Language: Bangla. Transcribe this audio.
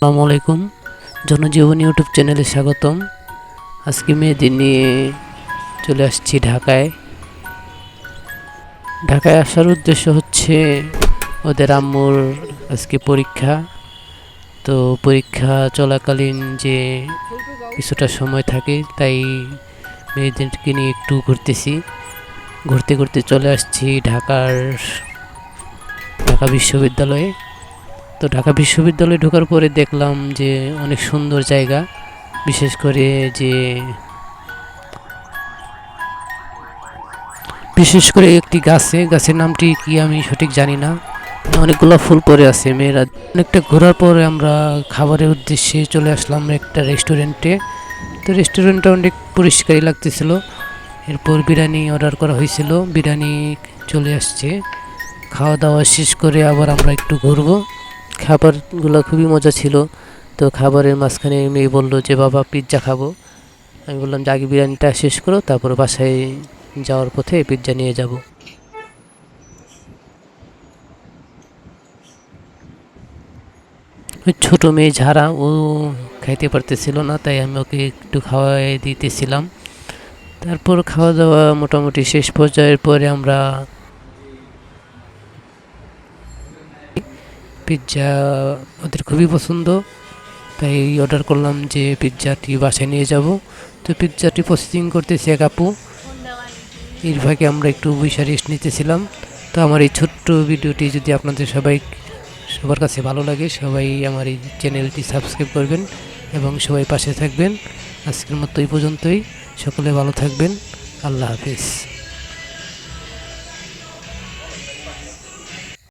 আসসালামু আলাইকুম, জনজীবন ইউটিউব চ্যানেলে স্বাগতম। আজকে মেয়েদের নিয়ে চলে আসছি ঢাকায়। ঢাকায় আসার উদ্দেশ্য হচ্ছে ওদের আম্মুর আজকে পরীক্ষা। তো পরীক্ষা চলাকালীন যে কিছুটা সময় থাকে, তাই মেয়েদেরকে নিয়ে একটু ঘুরতে ঘুরতে চলে আসছি ঢাকা বিশ্ববিদ্যালয়ে। তো ঢাকা বিশ্ববিদ্যালয়ে ঢোকার পরে দেখলাম যে অনেক সুন্দর জায়গা, বিশেষ করে একটি গাছের নামটি কি আমি সঠিক জানি না, অনেকগুলো ফুল পরে আছে। মেয়েরা অনেকটা ঘোরার পরে আমরা খাবারের উদ্দেশ্যে চলে আসলাম একটা রেস্টুরেন্টে। তো রেস্টুরেন্টটা অনেক পরিষ্কারই লাগতেছিল। এরপর বিরিয়ানি অর্ডার করা হয়েছিল, বিরিয়ানি চলে আসছে। খাওয়া দাওয়া শেষ করে আবার আমরা একটু ঘুরবো। খাবারগুলো খুবই মজা ছিল। তো খাবারের মাঝখানে মেয়ে বললো যে বাবা পিৎজা খাবো। আমি বললাম যে আগে বিরিয়ানিটা শেষ করো, তারপর বাসায় যাওয়ার পথে পিৎজা নিয়ে যাব। ওই ছোটো মেয়ে ঝাড়া, ও খাইতে পারতেছিল না, তাই আমি ওকে একটু খাওয়াই দিতেছিলাম। তারপর খাওয়া দাওয়া মোটামুটি শেষ পর্যায়ের পরে আমরা পিৎজা, ওদের খুবই পছন্দ, তাই অর্ডার করলাম যে পিৎজাটি বাসায় নিয়ে যাব। তো পিৎজাটি প্রসেসিং করতেছে এক আপু, এর ভাগে আমরা একটু বৈশা রেস্ট নিতেছিলাম। তো আমার এই ছোট্ট ভিডিওটি যদি আপনাদের সবার কাছে ভালো লাগে, সবাই আমার এই চ্যানেলটি সাবস্ক্রাইব করবেন এবং সবাই পাশে থাকবেন। আজকের মতো এই পর্যন্তই। সকলে ভালো থাকবেন। আল্লাহ হাফেজ।